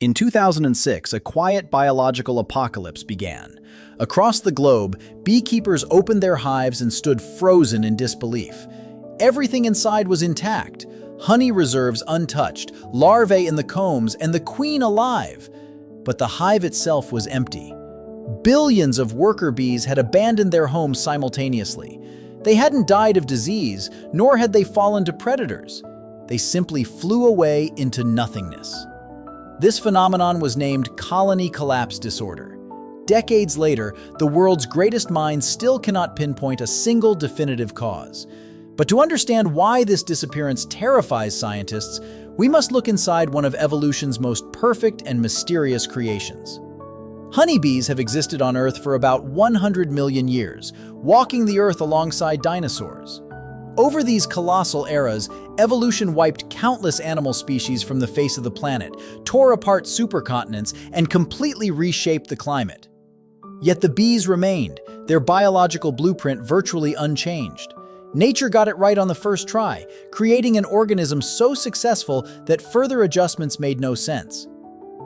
In 2006, a quiet biological apocalypse began. Across the globe, beekeepers opened their hives and stood frozen in disbelief. Everything inside was intact, honey reserves untouched, larvae in the combs, and the queen alive. But the hive itself was empty. Billions of worker bees had abandoned their homes simultaneously. They hadn't died of disease, nor had they fallen to predators. They simply flew away into nothingness. This phenomenon was named colony collapse disorder. Decades later, the world's greatest minds still cannot pinpoint a single definitive cause. But to understand why this disappearance terrifies scientists, we must look inside one of evolution's most perfect and mysterious creations. Honeybees have existed on Earth for about 100 million years, walking the Earth alongside dinosaurs. Over these colossal eras, evolution wiped countless animal species from the face of the planet, tore apart supercontinents, and completely reshaped the climate. Yet the bees remained, their biological blueprint virtually unchanged. Nature got it right on the first try, creating an organism so successful that further adjustments made no sense.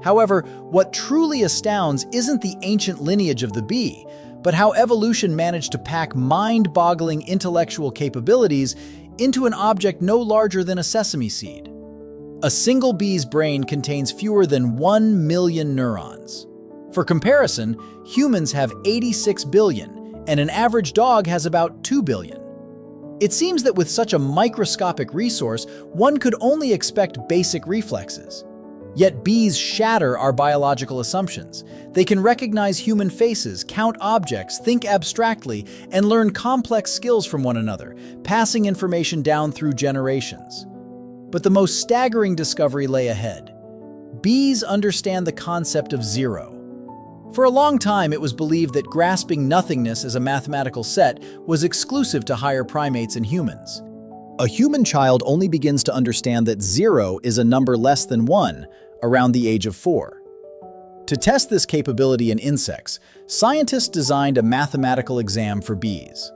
However, what truly astounds isn't the ancient lineage of the bee, but how evolution managed to pack mind-boggling intellectual capabilities into an object no larger than a sesame seed. A single bee's brain contains fewer than 1 million neurons. For comparison, humans have 86 billion, and an average dog has about 2 billion. It seems that with such a microscopic resource, one could only expect basic reflexes. Yet bees shatter our biological assumptions. They can recognize human faces, count objects, think abstractly, and learn complex skills from one another, passing information down through generations. But the most staggering discovery lay ahead. Bees understand the concept of zero. For a long time, it was believed that grasping nothingness as a mathematical set was exclusive to higher primates and humans. A human child only begins to understand that 0 is a number less than 1 around the age of 4. To test this capability in insects, scientists designed a mathematical exam for bees.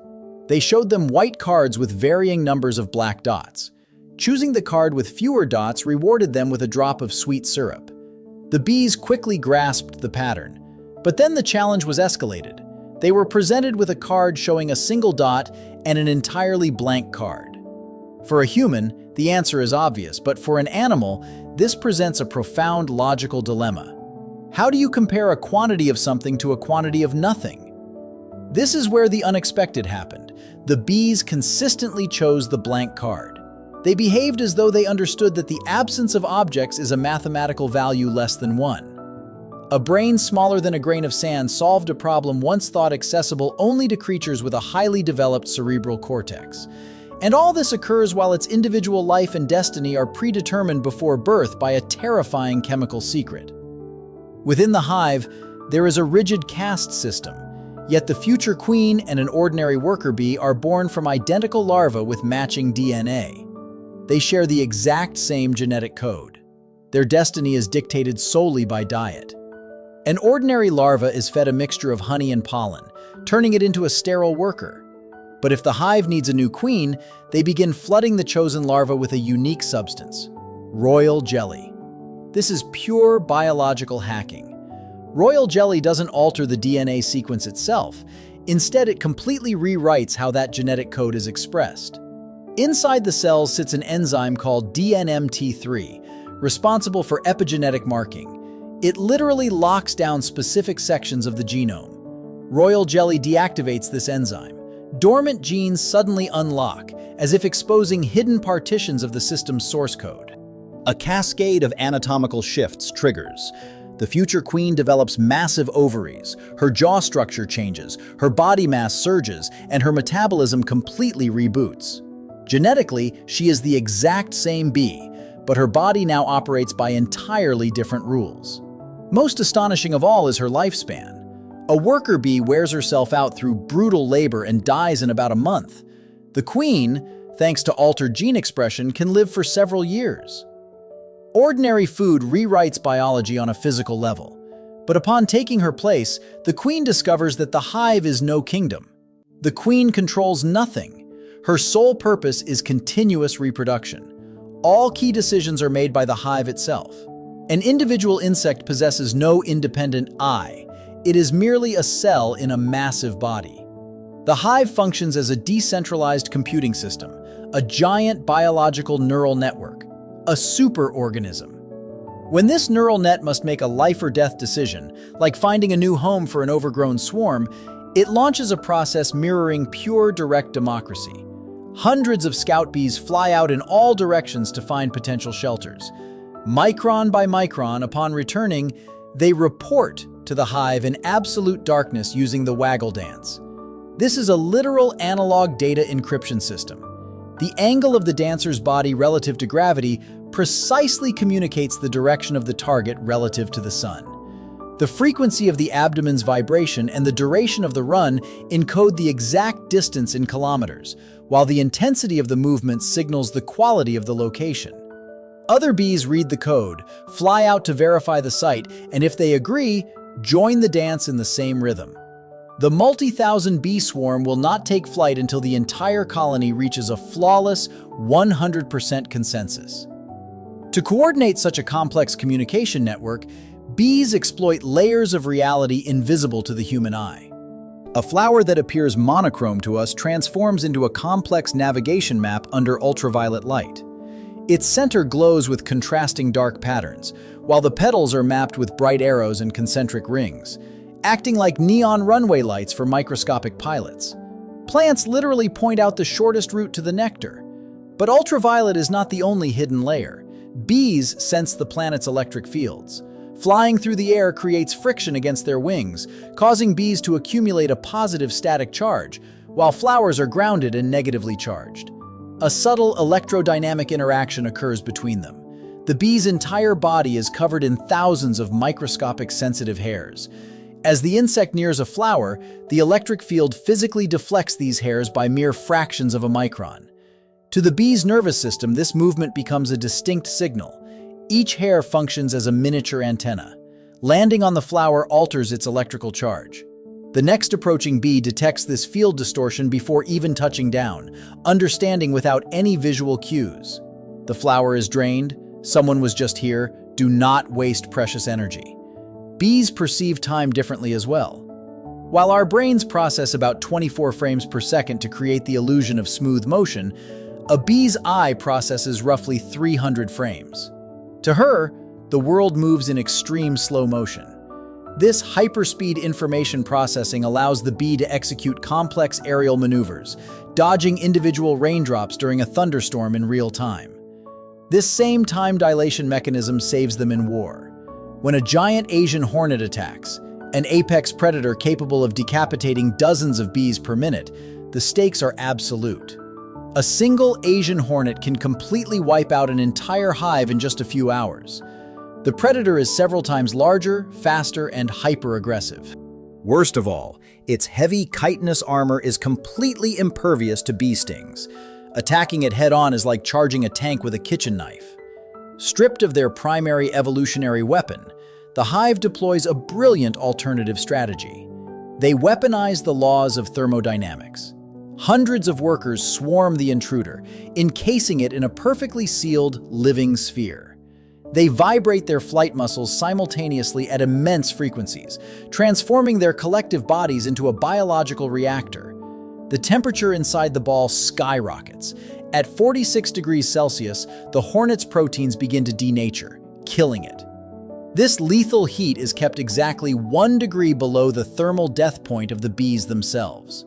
They showed them white cards with varying numbers of black dots. Choosing the card with fewer dots rewarded them with a drop of sweet syrup. The bees quickly grasped the pattern, but then the challenge was escalated. They were presented with a card showing a single dot and an entirely blank card. For a human, the answer is obvious, but for an animal, this presents a profound logical dilemma. How do you compare a quantity of something to a quantity of nothing? This is where the unexpected happened. The bees consistently chose the blank card. They behaved as though they understood that the absence of objects is a mathematical value less than 1. A brain smaller than a grain of sand solved a problem once thought accessible only to creatures with a highly developed cerebral cortex. And all this occurs while its individual life and destiny are predetermined before birth by a terrifying chemical secret. Within the hive, there is a rigid caste system, yet the future queen and an ordinary worker bee are born from identical larvae with matching DNA. They share the exact same genetic code. Their destiny is dictated solely by diet. An ordinary larva is fed a mixture of honey and pollen, turning it into a sterile worker. But if the hive needs a new queen, they begin flooding the chosen larva with a unique substance, royal jelly. This is pure biological hacking. Royal jelly doesn't alter the DNA sequence itself. Instead, it completely rewrites how that genetic code is expressed. Inside the cells sits an enzyme called DNMT3, responsible for epigenetic marking. It literally locks down specific sections of the genome. Royal jelly deactivates this enzyme. Dormant genes suddenly unlock, as if exposing hidden partitions of the system's source code. A cascade of anatomical shifts triggers. The future queen develops massive ovaries, her jaw structure changes, her body mass surges, and her metabolism completely reboots. Genetically, she is the exact same bee, but her body now operates by entirely different rules. Most astonishing of all is her lifespan. A worker bee wears herself out through brutal labor and dies in about a month. The queen, thanks to altered gene expression, can live for several years. Ordinary food rewrites biology on a physical level. But upon taking her place, the queen discovers that the hive is no kingdom. The queen controls nothing. Her sole purpose is continuous reproduction. All key decisions are made by the hive itself. An individual insect possesses no independent I. It is merely a cell in a massive body. The hive functions as a decentralized computing system, a giant biological neural network, a superorganism. When this neural net must make a life or death decision, like finding a new home for an overgrown swarm, it launches a process mirroring pure direct democracy. Hundreds of scout bees fly out in all directions to find potential shelters. Micron by micron, upon returning, they report to the hive in absolute darkness using the waggle dance. This is a literal analog data encryption system. The angle of the dancer's body relative to gravity precisely communicates the direction of the target relative to the sun. The frequency of the abdomen's vibration and the duration of the run encode the exact distance in kilometers, while the intensity of the movement signals the quality of the location. Other bees read the code, fly out to verify the site, and if they agree, join the dance in the same rhythm. The multi-thousand bee swarm will not take flight until the entire colony reaches a flawless 100% consensus. To coordinate such a complex communication network, bees exploit layers of reality invisible to the human eye. A flower that appears monochrome to us transforms into a complex navigation map under ultraviolet light. Its center glows with contrasting dark patterns, while the petals are mapped with bright arrows and concentric rings, acting like neon runway lights for microscopic pilots. Plants literally point out the shortest route to the nectar. But ultraviolet is not the only hidden layer. Bees sense the planet's electric fields. Flying through the air creates friction against their wings, causing bees to accumulate a positive static charge, while flowers are grounded and negatively charged. A subtle electrodynamic interaction occurs between them. The bee's entire body is covered in thousands of microscopic sensitive hairs. As the insect nears a flower, the electric field physically deflects these hairs by mere fractions of a micron. To the bee's nervous system, this movement becomes a distinct signal. Each hair functions as a miniature antenna. Landing on the flower alters its electrical charge. The next approaching bee detects this field distortion before even touching down, understanding without any visual cues. The flower is drained. Someone was just here. Do not waste precious energy. Bees perceive time differently as well. While our brains process about 24 frames per second to create the illusion of smooth motion, a bee's eye processes roughly 300 frames. To her, the world moves in extreme slow motion. This hyperspeed information processing allows the bee to execute complex aerial maneuvers, dodging individual raindrops during a thunderstorm in real time. This same time dilation mechanism saves them in war. When a giant Asian hornet attacks, an apex predator capable of decapitating dozens of bees per minute, the stakes are absolute. A single Asian hornet can completely wipe out an entire hive in just a few hours. The predator is several times larger, faster, and hyper-aggressive. Worst of all, its heavy chitinous armor is completely impervious to bee stings. Attacking it head-on is like charging a tank with a kitchen knife. Stripped of their primary evolutionary weapon, the hive deploys a brilliant alternative strategy. They weaponize the laws of thermodynamics. Hundreds of workers swarm the intruder, encasing it in a perfectly sealed, living sphere. They vibrate their flight muscles simultaneously at immense frequencies, transforming their collective bodies into a biological reactor. The temperature inside the ball skyrockets. At 46 degrees Celsius, the hornet's proteins begin to denature, killing it. This lethal heat is kept exactly 1 degree below the thermal death point of the bees themselves.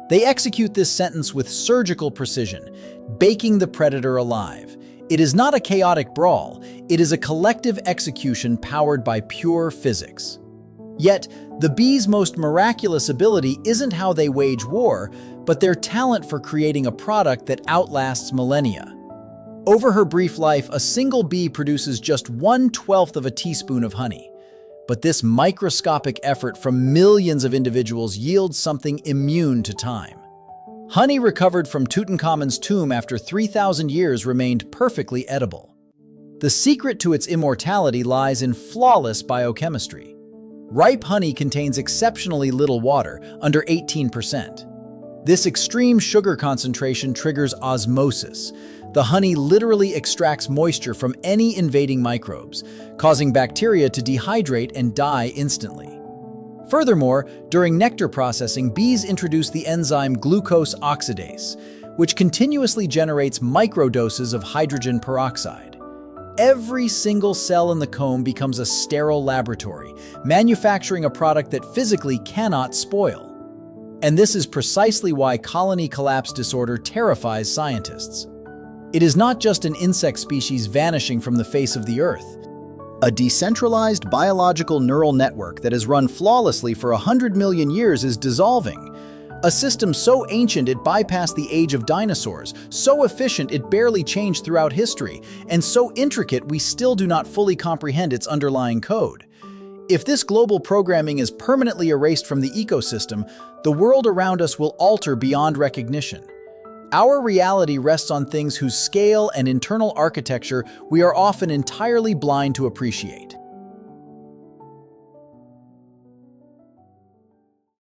They execute this sentence with surgical precision, baking the predator alive. It is not a chaotic brawl, it is a collective execution powered by pure physics. Yet, the bees' most miraculous ability isn't how they wage war, but their talent for creating a product that outlasts millennia. Over her brief life, a single bee produces just 1/12 of a teaspoon of honey. But this microscopic effort from millions of individuals yields something immune to time. Honey recovered from Tutankhamun's tomb after 3,000 years remained perfectly edible. The secret to its immortality lies in flawless biochemistry. Ripe honey contains exceptionally little water, under 18%. This extreme sugar concentration triggers osmosis. The honey literally extracts moisture from any invading microbes, causing bacteria to dehydrate and die instantly. Furthermore, during nectar processing, bees introduce the enzyme glucose oxidase, which continuously generates microdoses of hydrogen peroxide. Every single cell in the comb becomes a sterile laboratory, manufacturing a product that physically cannot spoil. And this is precisely why colony collapse disorder terrifies scientists. It is not just an insect species vanishing from the face of the Earth. A decentralized biological neural network that has run flawlessly for 100 million years is dissolving. A system so ancient it bypassed the age of dinosaurs, so efficient it barely changed throughout history, and so intricate we still do not fully comprehend its underlying code. If this global programming is permanently erased from the ecosystem, the world around us will alter beyond recognition. Our reality rests on things whose scale and internal architecture we are often entirely blind to appreciate.